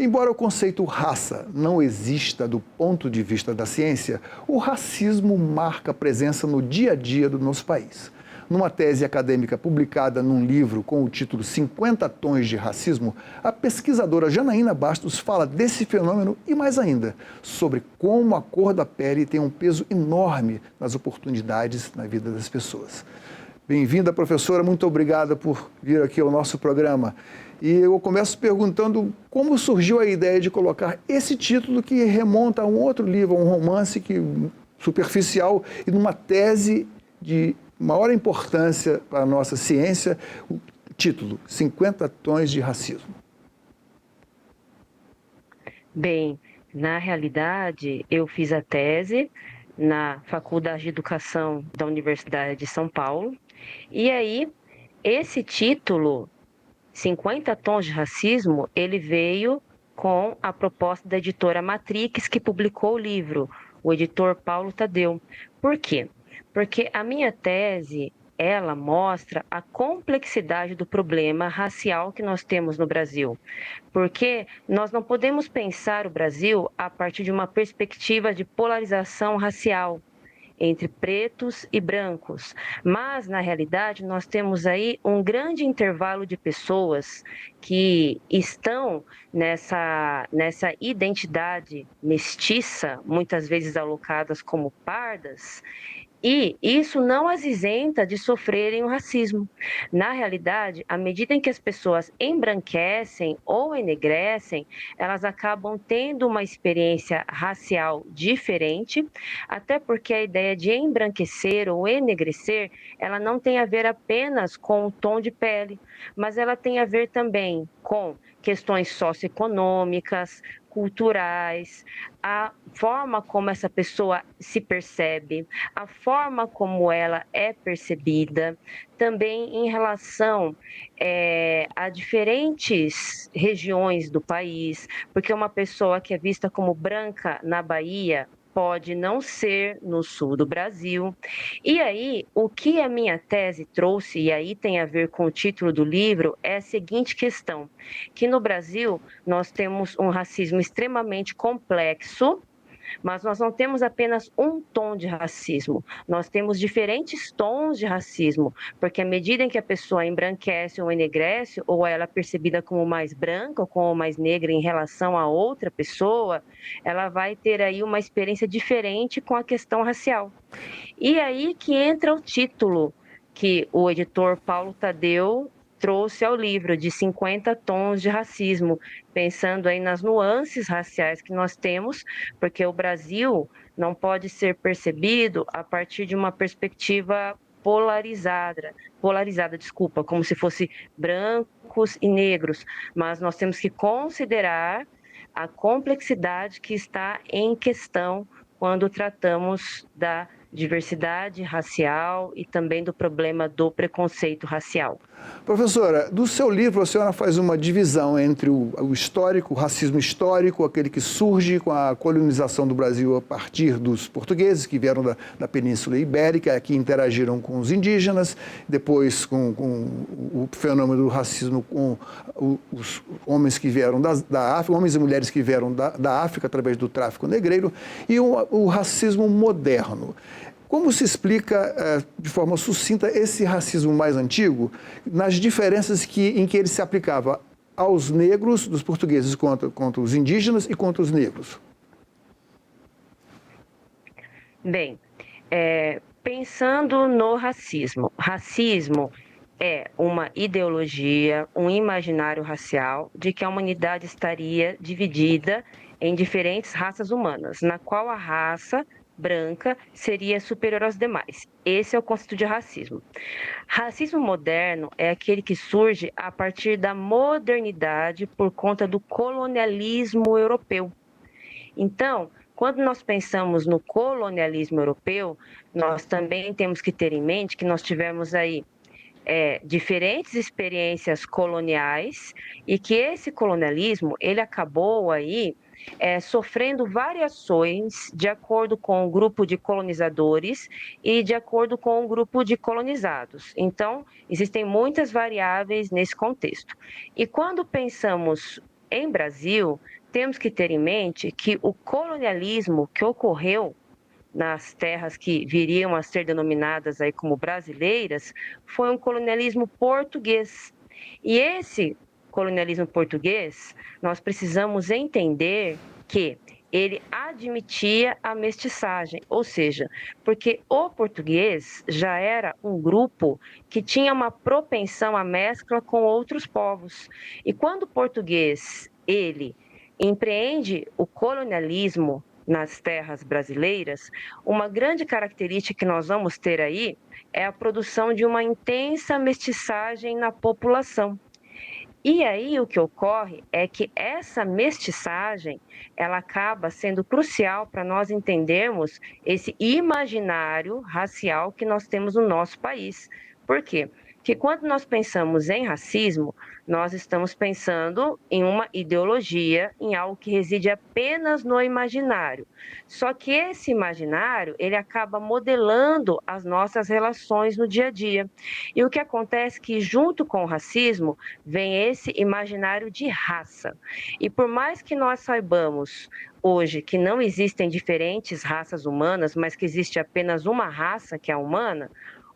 Embora o conceito raça não exista do ponto de vista da ciência, o racismo marca presença no dia a dia do nosso país. Numa tese acadêmica publicada num livro com o título 50 Tons de Racismo, a pesquisadora Janaína Bastos fala desse fenômeno e mais ainda, sobre como a cor da pele tem um peso enorme nas oportunidades na vida das pessoas. Bem-vinda, professora, muito obrigada por vir aqui ao nosso programa. E eu começo perguntando como surgiu a ideia de colocar esse título que remonta a um outro livro, um romance superficial e numa tese de maior importância para a nossa ciência, o título, 50 Tons de Racismo. Bem, na realidade, eu fiz a tese na Faculdade de Educação da Universidade de São Paulo, e aí esse título, 50 Tons de Racismo, ele veio com a proposta da editora Matrix, que publicou o livro, o editor Paulo Tadeu. Por quê? Porque a minha tese, ela mostra a complexidade do problema racial que nós temos no Brasil. Porque nós não podemos pensar o Brasil a partir de uma perspectiva de polarização racial entre pretos e brancos, mas na realidade nós temos aí um grande intervalo de pessoas que estão nessa identidade mestiça, muitas vezes alocadas como pardas, e isso não as isenta de sofrerem o racismo. Na realidade, à medida em que as pessoas embranquecem ou enegrecem, elas acabam tendo uma experiência racial diferente, até porque a ideia de embranquecer ou enegrecer, ela não tem a ver apenas com o tom de pele, mas ela tem a ver também com questões socioeconômicas, culturais, a forma como essa pessoa se percebe, a forma como ela é percebida, também em relação a diferentes regiões do país, porque uma pessoa que é vista como branca na Bahia pode não ser no sul do Brasil. E aí, o que a minha tese trouxe, e aí tem a ver com o título do livro, é a seguinte questão, que no Brasil nós temos um racismo extremamente complexo, mas nós não temos apenas um tom de racismo, nós temos diferentes tons de racismo, porque à medida em que a pessoa embranquece ou enegrece, ou ela é percebida como mais branca ou como mais negra em relação a outra pessoa, ela vai ter aí uma experiência diferente com a questão racial. E aí que entra o título que o editor Paulo Tadeu trouxe ao livro, de 50 Tons de Racismo, pensando aí nas nuances raciais que nós temos, porque o Brasil não pode ser percebido a partir de uma perspectiva polarizada, como se fosse brancos e negros, mas nós temos que considerar a complexidade que está em questão quando tratamos da diversidade racial e também do problema do preconceito racial. Professora, do seu livro a senhora faz uma divisão entre o histórico, o racismo histórico, aquele que surge com a colonização do Brasil a partir dos portugueses que vieram da Península Ibérica, que interagiram com os indígenas, depois com o fenômeno do racismo com os homens que vieram da África, homens e mulheres que vieram da África através do tráfico negreiro, e o racismo moderno. Como se explica, de forma sucinta, esse racismo mais antigo, nas diferenças em que ele se aplicava aos negros, dos portugueses contra os indígenas e contra os negros? Bem, pensando no racismo, racismo é uma ideologia, um imaginário racial de que a humanidade estaria dividida em diferentes raças humanas, na qual a raça branca seria superior aos demais. Esse é o conceito de racismo. Racismo moderno é aquele que surge a partir da modernidade por conta do colonialismo europeu. Então, quando nós pensamos no colonialismo europeu, nós também temos que ter em mente que nós tivemos aí diferentes experiências coloniais e que esse colonialismo, ele acabou aí sofrendo variações de acordo com o grupo de colonizadores e de acordo com o grupo de colonizados. Então, existem muitas variáveis nesse contexto. E quando pensamos em Brasil, temos que ter em mente que o colonialismo que ocorreu nas terras que viriam a ser denominadas aí como brasileiras, foi um colonialismo português. E esse colonialismo português, nós precisamos entender que ele admitia a mestiçagem, ou seja, porque o português já era um grupo que tinha uma propensão à mescla com outros povos. E quando o português, ele empreende o colonialismo nas terras brasileiras, uma grande característica que nós vamos ter aí é a produção de uma intensa mestiçagem na população. E aí o que ocorre é que essa mestiçagem, ela acaba sendo crucial para nós entendermos esse imaginário racial que nós temos no nosso país. Por quê? Porque quando nós pensamos em racismo, nós estamos pensando em uma ideologia, em algo que reside apenas no imaginário. Só que esse imaginário, ele acaba modelando as nossas relações no dia a dia. E o que acontece é que junto com o racismo, vem esse imaginário de raça. E por mais que nós saibamos hoje que não existem diferentes raças humanas, mas que existe apenas uma raça que é a humana,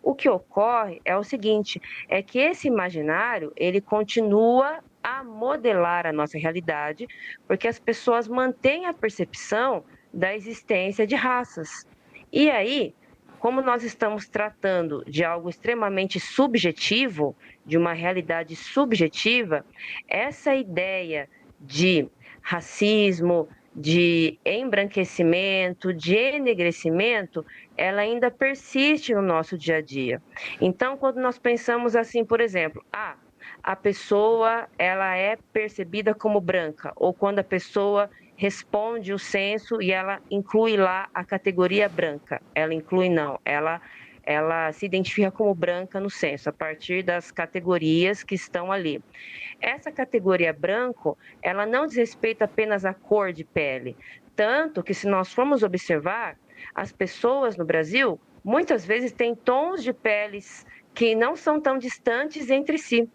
o que ocorre é o seguinte, é que esse imaginário, ele continua a modelar a nossa realidade, porque as pessoas mantêm a percepção da existência de raças. E aí, como nós estamos tratando de algo extremamente subjetivo, de uma realidade subjetiva, essa ideia de racismo, de embranquecimento, de enegrecimento, ela ainda persiste no nosso dia a dia. Então, quando nós pensamos assim, por exemplo, a pessoa ela é percebida como branca, ou quando a pessoa responde o censo e ela inclui lá a categoria branca. Ela inclui não, ela se identifica como branca no censo, a partir das categorias que estão ali. Essa categoria branco, ela não diz respeito apenas à cor de pele, tanto que se nós formos observar, as pessoas no Brasil, muitas vezes têm tons de peles que não são tão distantes entre si.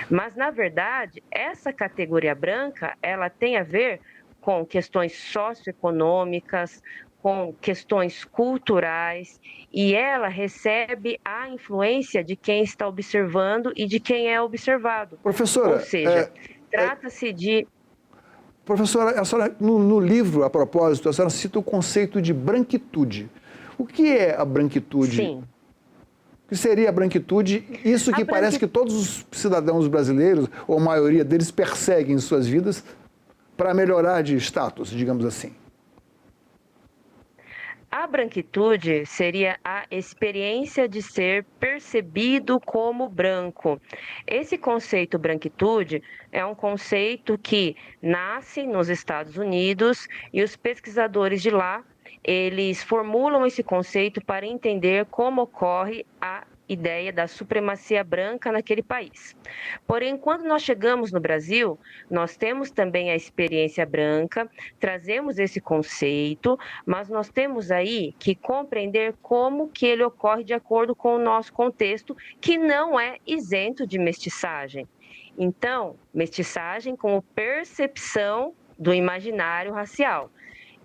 Mas, na verdade, essa categoria branca, ela tem a ver com questões socioeconômicas, com questões culturais, e ela recebe a influência de quem está observando e de quem é observado. Professora, ou seja, trata-se de... Professora, a senhora, no livro, a propósito, a senhora cita o conceito de branquitude. O que é a branquitude? Sim. O que seria a branquitude? Isso que parece que todos os cidadãos brasileiros, ou a maioria deles, perseguem em suas vidas para melhorar de status, digamos assim. A branquitude seria a experiência de ser percebido como branco. Esse conceito branquitude é um conceito que nasce nos Estados Unidos e os pesquisadores de lá, eles formulam esse conceito para entender como ocorre a ideia da supremacia branca naquele país. Porém, quando nós chegamos no Brasil, nós temos também a experiência branca, trazemos esse conceito, mas nós temos aí que compreender como que ele ocorre de acordo com o nosso contexto, que não é isento de mestiçagem. Então, mestiçagem como percepção do imaginário racial.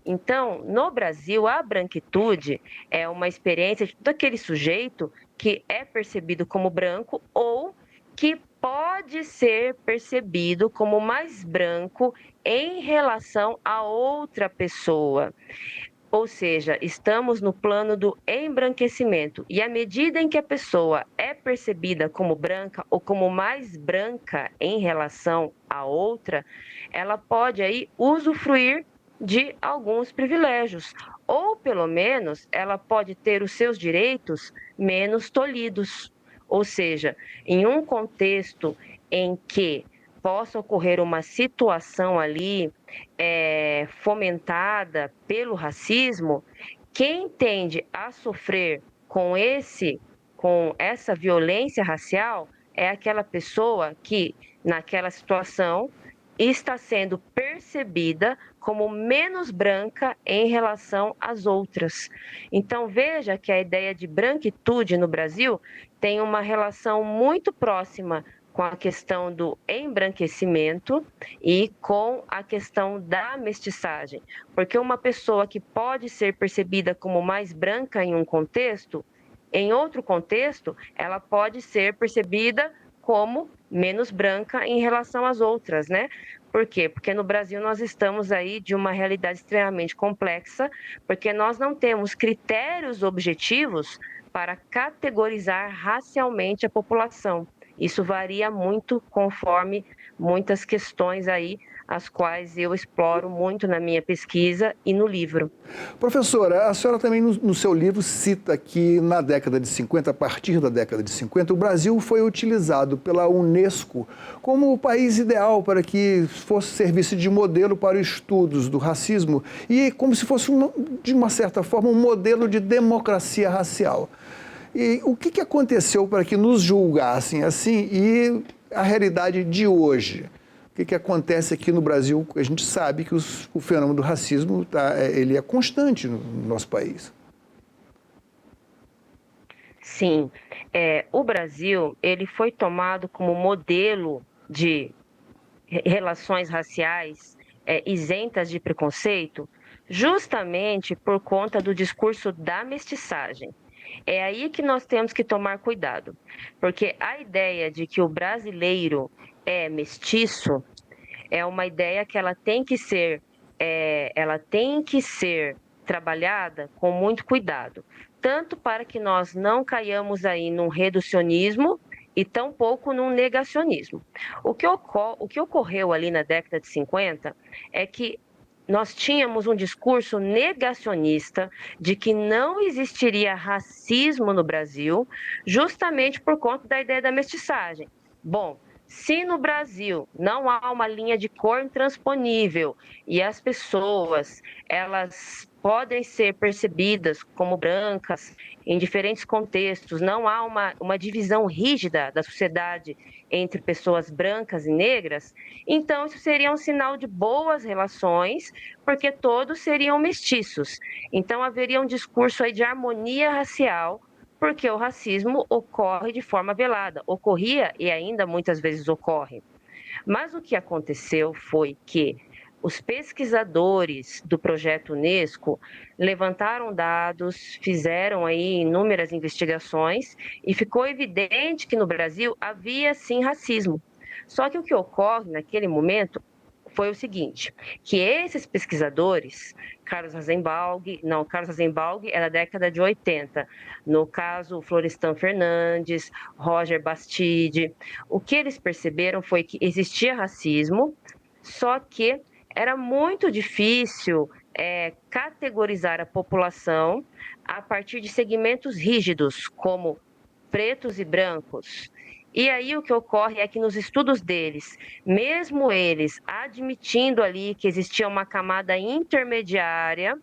Então, no Brasil, a branquitude é uma experiência de todo aquele sujeito que é percebido como branco ou que pode ser percebido como mais branco em relação a outra pessoa. Ou seja, estamos no plano do embranquecimento. E à medida em que a pessoa é percebida como branca ou como mais branca em relação a outra, ela pode aí usufruir de alguns privilégios, ou pelo menos ela pode ter os seus direitos menos tolhidos. Ou seja, em um contexto em que possa ocorrer uma situação ali fomentada pelo racismo, quem tende a sofrer com essa violência racial é aquela pessoa que, naquela situação, está sendo percebida como menos branca em relação às outras. Então, veja que a ideia de branquitude no Brasil tem uma relação muito próxima com a questão do embranquecimento e com a questão da mestiçagem. Porque uma pessoa que pode ser percebida como mais branca em um contexto, em outro contexto, ela pode ser percebida como menos branca em relação às outras, né? Por quê? Porque no Brasil nós estamos aí de uma realidade extremamente complexa, porque nós não temos critérios objetivos para categorizar racialmente a população. Isso varia muito conforme muitas questões aí, as quais eu exploro muito na minha pesquisa e no livro. Professora, a senhora também no seu livro cita que na década de 50, a partir da década de 50, o Brasil foi utilizado pela Unesco como o país ideal para que fosse serviço de modelo para estudos do racismo e como se fosse, de uma certa forma, um modelo de democracia racial. E o que aconteceu para que nos julgassem assim e a realidade de hoje? O que acontece aqui no Brasil? A gente sabe que o fenômeno do racismo ele é constante no nosso país. Sim, o Brasil ele foi tomado como modelo de relações raciais isentas de preconceito, justamente por conta do discurso da mestiçagem. É aí que nós temos que tomar cuidado, porque a ideia de que o brasileiro é mestiço é uma ideia que ela tem que ser trabalhada com muito cuidado, tanto para que nós não caiamos aí num reducionismo e tampouco num negacionismo. O que ocorreu ali na década de 50 é que nós tínhamos um discurso negacionista de que não existiria racismo no Brasil, justamente por conta da ideia da mestiçagem. Bom, se no Brasil não há uma linha de cor intransponível e as pessoas elas podem ser percebidas como brancas em diferentes contextos, não há uma divisão rígida da sociedade entre pessoas brancas e negras, então isso seria um sinal de boas relações, porque todos seriam mestiços. Então haveria um discurso aí de harmonia racial, porque o racismo ocorre de forma velada, ocorria e ainda muitas vezes ocorre. Mas o que aconteceu foi que os pesquisadores do projeto Unesco levantaram dados, fizeram aí inúmeras investigações e ficou evidente que no Brasil havia sim racismo. Só que o que ocorre naquele momento foi o seguinte, que esses pesquisadores, Carlos Rosenbaum é da década de 80, no caso Florestan Fernandes, Roger Bastide, o que eles perceberam foi que existia racismo, só que era muito difícil categorizar a população a partir de segmentos rígidos, como pretos e brancos. E aí o que ocorre é que nos estudos deles, mesmo eles admitindo ali que existia uma camada intermediária,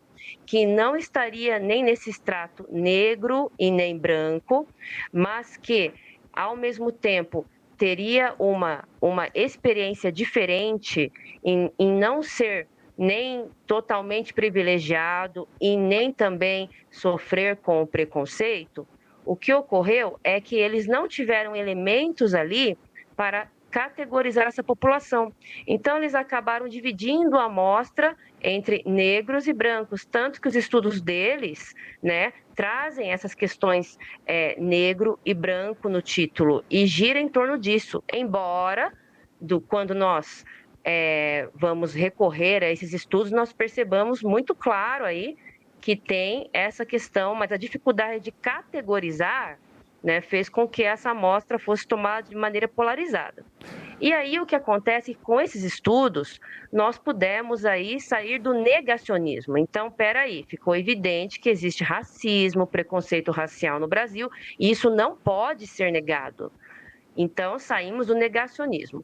que não estaria nem nesse extrato negro e nem branco, mas que, ao mesmo tempo, teria uma experiência diferente em não ser nem totalmente privilegiado e nem também sofrer com o preconceito, o que ocorreu é que eles não tiveram elementos ali para categorizar essa população. Então, eles acabaram dividindo a amostra entre negros e brancos, tanto que os estudos deles, né, trazem essas questões negro e branco no título e gira em torno disso, embora quando nós vamos recorrer a esses estudos, nós percebamos muito claro aí que tem essa questão, mas a dificuldade de categorizar, né, fez com que essa amostra fosse tomada de maneira polarizada. E aí o que acontece com esses estudos, nós pudemos aí sair do negacionismo. Então, peraí, ficou evidente que existe racismo, preconceito racial no Brasil, e isso não pode ser negado. Então, saímos do negacionismo.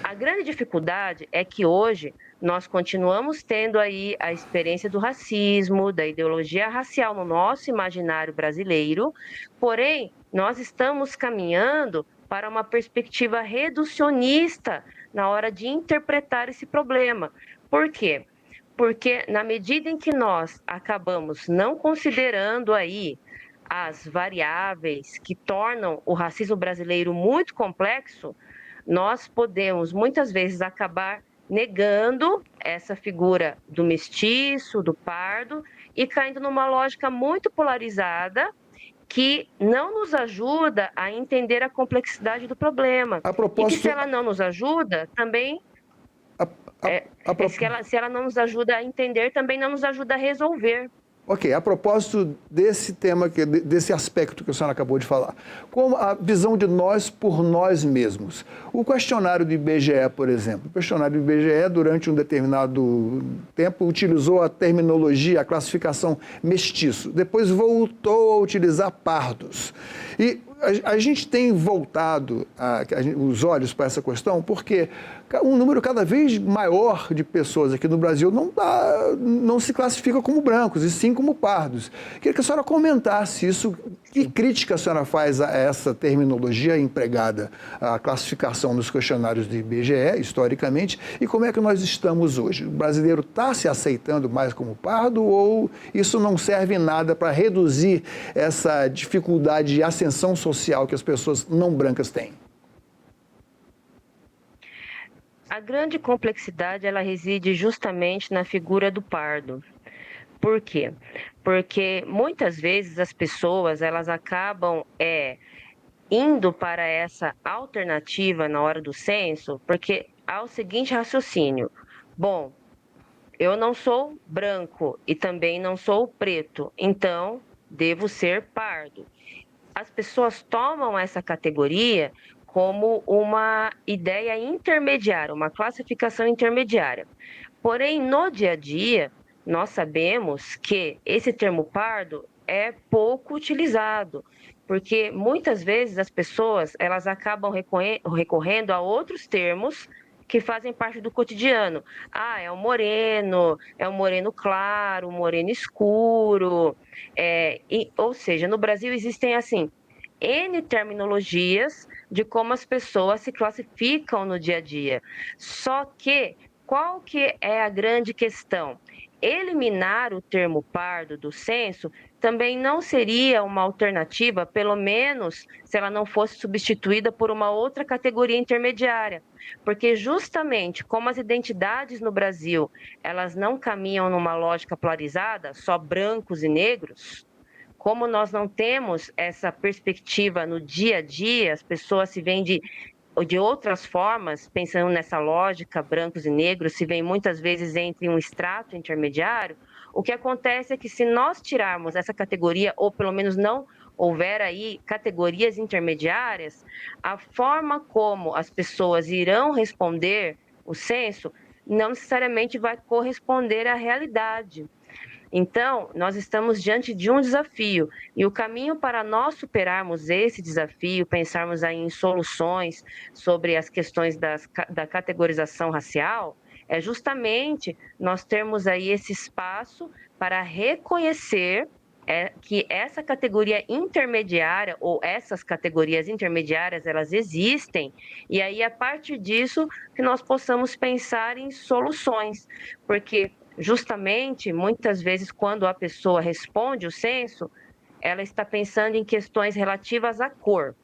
A grande dificuldade é que hoje nós continuamos tendo aí a experiência do racismo, da ideologia racial no nosso imaginário brasileiro, porém, nós estamos caminhando para uma perspectiva reducionista na hora de interpretar esse problema. Por quê? Porque na medida em que nós acabamos não considerando aí as variáveis que tornam o racismo brasileiro muito complexo, nós podemos muitas vezes acabar negando essa figura do mestiço, do pardo, e caindo numa lógica muito polarizada que não nos ajuda a entender a complexidade do problema. A E que se propósito, ela não nos ajuda, também a, se ela não nos ajuda a entender, também não nos ajuda a resolver. Ok, a propósito desse tema, desse aspecto que a senhora acabou de falar, como a visão de nós por nós mesmos. O questionário do IBGE, por exemplo, o questionário do IBGE, durante um determinado tempo, utilizou a terminologia, a classificação mestiço, depois voltou a utilizar pardos. E a gente tem voltado os olhos para essa questão porque um número cada vez maior de pessoas aqui no Brasil não se classifica como brancos, e sim como pardos. Queria que a senhora comentasse isso. Que crítica a senhora faz a essa terminologia empregada, a classificação nos questionários do IBGE, historicamente, e como é que nós estamos hoje? O brasileiro está se aceitando mais como pardo ou isso não serve em nada para reduzir essa dificuldade de ascensão social que as pessoas não brancas têm? A grande complexidade, ela reside justamente na figura do pardo. Por quê? Porque muitas vezes as pessoas, elas acabam indo para essa alternativa na hora do censo, porque há o seguinte raciocínio: bom, eu não sou branco e também não sou preto, então devo ser pardo. As pessoas tomam essa categoria como uma ideia intermediária, uma classificação intermediária. Porém, no dia a dia, nós sabemos que esse termo pardo é pouco utilizado, porque muitas vezes as pessoas elas acabam recorrendo a outros termos que fazem parte do cotidiano. Ah, é um moreno claro, um moreno escuro. Ou seja, no Brasil existem assim N terminologias de como as pessoas se classificam no dia a dia. Só que qual que é a grande questão? Eliminar o termo pardo do censo também não seria uma alternativa, pelo menos se ela não fosse substituída por uma outra categoria intermediária. Porque justamente como as identidades no Brasil, elas não caminham numa lógica polarizada, só brancos e negros, como nós não temos essa perspectiva no dia a dia, as pessoas se veem de outras formas, pensando nessa lógica, brancos e negros, se veem muitas vezes entre um extrato intermediário. O que acontece é que se nós tirarmos essa categoria, ou pelo menos não houver aí categorias intermediárias, a forma como as pessoas irão responder o censo não necessariamente vai corresponder à realidade. Então, nós estamos diante de um desafio e o caminho para nós superarmos esse desafio, pensarmos aí em soluções sobre as questões da categorização racial, é justamente nós termos aí esse espaço para reconhecer que essa categoria intermediária ou essas categorias intermediárias, elas existem, e aí a partir disso que nós possamos pensar em soluções, porque justamente, muitas vezes, quando a pessoa responde o censo, ela está pensando em questões relativas à cor.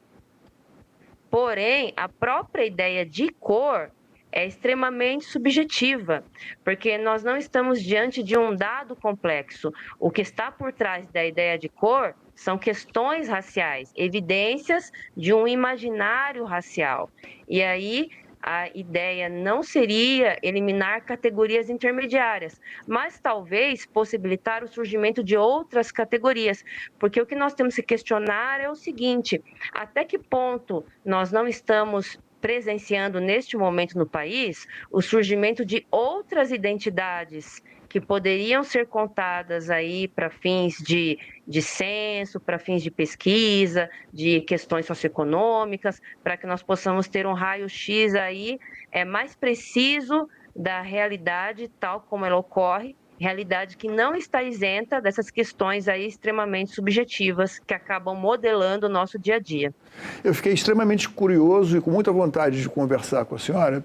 Porém, a própria ideia de cor é extremamente subjetiva, porque nós não estamos diante de um dado complexo. O que está por trás da ideia de cor são questões raciais, evidências de um imaginário racial. E aí, a ideia não seria eliminar categorias intermediárias, mas talvez possibilitar o surgimento de outras categorias, porque o que nós temos que questionar é o seguinte: até que ponto nós não estamos presenciando neste momento no país o surgimento de outras identidades que poderiam ser contadas aí para fins de censo, para fins de pesquisa, de questões socioeconômicas, para que nós possamos ter um raio-x aí mais preciso da realidade tal como ela ocorre, realidade que não está isenta dessas questões aí extremamente subjetivas que acabam modelando o nosso dia a dia. Eu fiquei extremamente curioso e com muita vontade de conversar com a senhora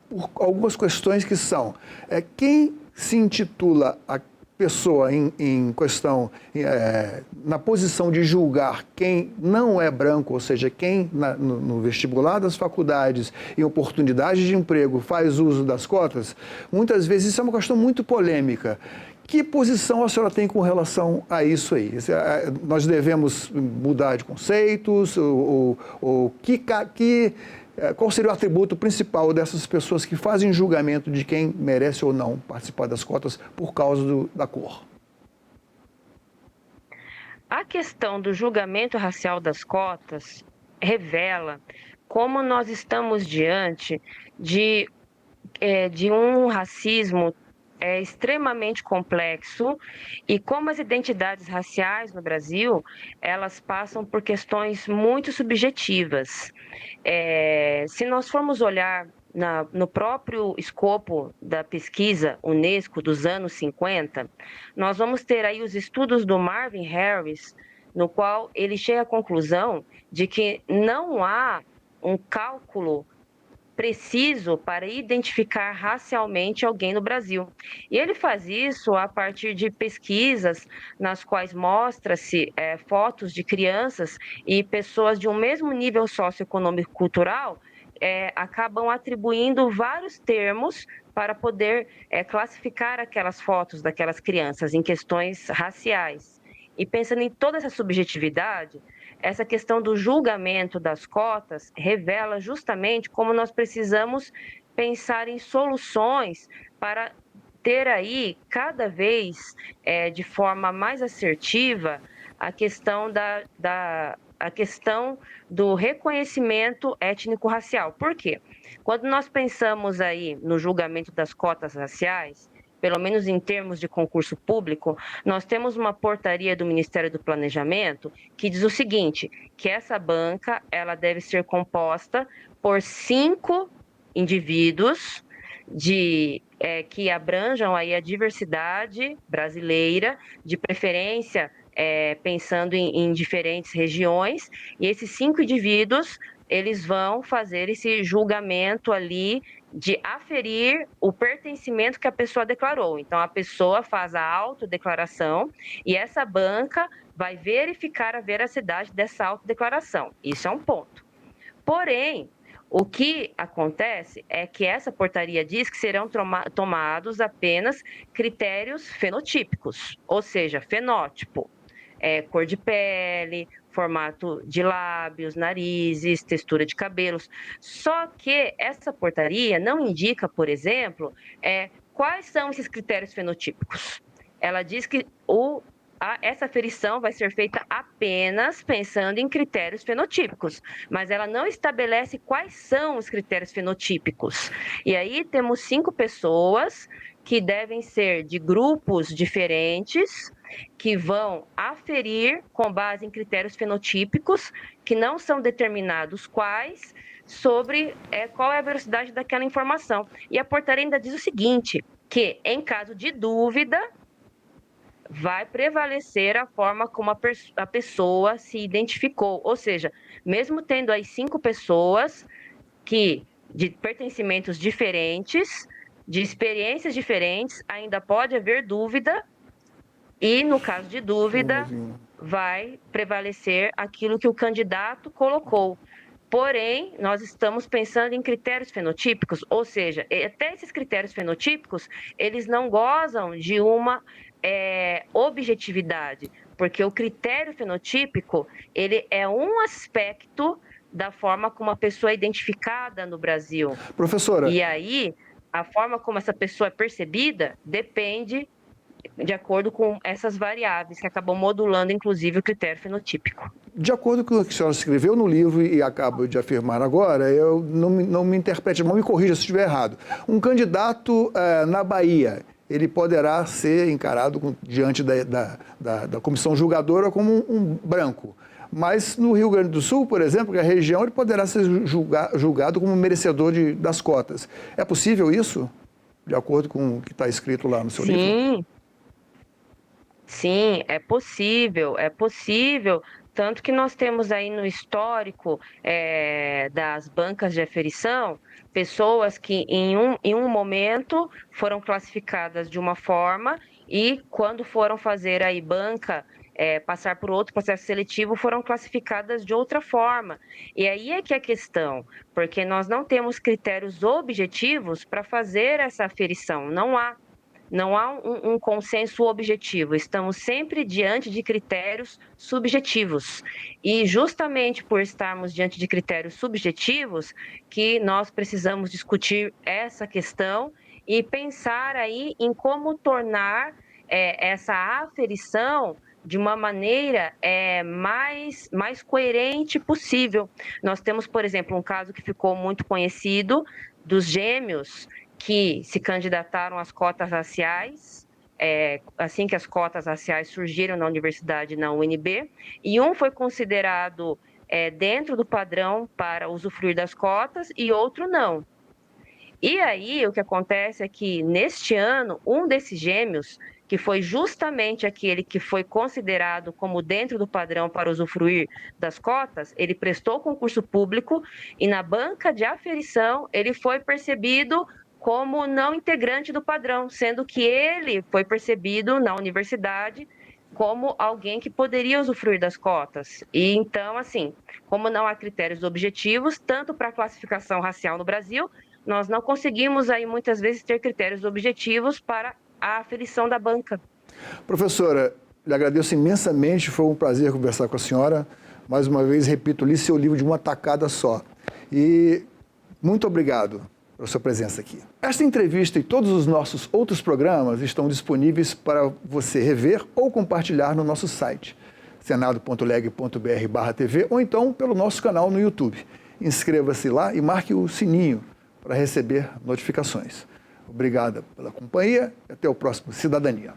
por algumas questões que são quem se intitula pessoa em questão, na posição de julgar quem não é branco, ou seja, quem no vestibular das faculdades, em oportunidade de emprego, faz uso das cotas, muitas vezes isso é uma questão muito polêmica. Que posição a senhora tem com relação a isso aí? Nós devemos mudar de conceitos? Qual seria o atributo principal dessas pessoas que fazem julgamento de quem merece ou não participar das cotas por causa da cor? A questão do julgamento racial das cotas revela como nós estamos diante de um racismo extremamente complexo e como as identidades raciais no Brasil, elas passam por questões muito subjetivas. Se nós formos olhar no próprio escopo da pesquisa Unesco dos anos 50, nós vamos ter aí os estudos do Marvin Harris, no qual ele chega à conclusão de que não há um cálculo preciso para identificar racialmente alguém no Brasil. E ele faz isso a partir de pesquisas nas quais mostra-se fotos de crianças e pessoas de um mesmo nível socioeconômico cultural acabam atribuindo vários termos para poder classificar aquelas fotos daquelas crianças em questões raciais. E pensando em toda essa subjetividade, essa questão do julgamento das cotas revela justamente como nós precisamos pensar em soluções para ter aí, cada vez de forma mais assertiva, a questão a questão do reconhecimento étnico-racial. Por quê? Quando nós pensamos aí no julgamento das cotas raciais, pelo menos em termos de concurso público, nós temos uma portaria do Ministério do Planejamento que diz o seguinte, que essa banca ela deve ser composta por 5 indivíduos que abranjam aí a diversidade brasileira, de preferência pensando em diferentes regiões, e esses 5 indivíduos eles vão fazer esse julgamento ali de aferir o pertencimento que a pessoa declarou. Então, a pessoa faz a autodeclaração e essa banca vai verificar a veracidade dessa autodeclaração. Isso é um ponto. Porém, o que acontece é que essa portaria diz que serão tomados apenas critérios fenotípicos, ou seja, fenótipo, cor de pele, formato de lábios, narizes, textura de cabelos. Só que essa portaria não indica, por exemplo, quais são esses critérios fenotípicos. Ela diz que essa aferição vai ser feita apenas pensando em critérios fenotípicos, mas ela não estabelece quais são os critérios fenotípicos. E aí temos 5 pessoas que devem ser de grupos diferentes, que vão aferir com base em critérios fenotípicos, que não são determinados quais, sobre qual é a veracidade daquela informação. E a portaria ainda diz o seguinte, que em caso de dúvida, vai prevalecer a forma como a pessoa se identificou. Ou seja, mesmo tendo aí 5 pessoas de pertencimentos diferentes, de experiências diferentes, ainda pode haver dúvida e, no caso de dúvida, vai prevalecer aquilo que o candidato colocou. Porém, nós estamos pensando em critérios fenotípicos, ou seja, até esses critérios fenotípicos, eles não gozam de uma objetividade, porque o critério fenotípico, ele é um aspecto da forma como a pessoa é identificada no Brasil. Professora. E aí, a forma como essa pessoa é percebida depende de acordo com essas variáveis que acabam modulando, inclusive, o critério fenotípico. De acordo com o que a senhora escreveu no livro e acabo de afirmar agora, eu não me interprete, não me corrija se estiver errado. Um candidato na Bahia, ele poderá ser encarado diante da comissão julgadora como um branco. Mas no Rio Grande do Sul, por exemplo, que é a região, ele poderá ser julgado como merecedor das cotas. É possível isso? De acordo com o que está escrito lá no seu livro? Sim, é possível, tanto que nós temos aí no histórico das bancas de aferição, pessoas que em um momento foram classificadas de uma forma e quando foram fazer aí banca, passar por outro processo seletivo, foram classificadas de outra forma. E aí é que é a questão, porque nós não temos critérios objetivos para fazer essa aferição, não há um consenso objetivo, estamos sempre diante de critérios subjetivos. E justamente por estarmos diante de critérios subjetivos, que nós precisamos discutir essa questão e pensar aí em como tornar essa aferição de uma maneira mais coerente possível. Nós temos, por exemplo, um caso que ficou muito conhecido dos gêmeos que se candidataram às cotas raciais, assim que as cotas raciais surgiram na universidade, na UNB, e um foi considerado dentro do padrão para usufruir das cotas e outro não. E aí, o que acontece é que, neste ano, um desses gêmeos, que foi justamente aquele que foi considerado como dentro do padrão para usufruir das cotas, ele prestou concurso público e, na banca de aferição, ele foi percebido como não integrante do padrão, sendo que ele foi percebido na universidade como alguém que poderia usufruir das cotas. E então, assim, como não há critérios objetivos, tanto para a classificação racial no Brasil, nós não conseguimos aí muitas vezes ter critérios objetivos para a aferição da banca. Professora, lhe agradeço imensamente, foi um prazer conversar com a senhora. Mais uma vez, repito, li seu livro de uma tacada só. E muito obrigado pela sua presença aqui. Esta entrevista e todos os nossos outros programas estão disponíveis para você rever ou compartilhar no nosso site, senado.leg.br/tv, ou então pelo nosso canal no YouTube. Inscreva-se lá e marque o sininho para receber notificações. Obrigado pela companhia e até o próximo Cidadania.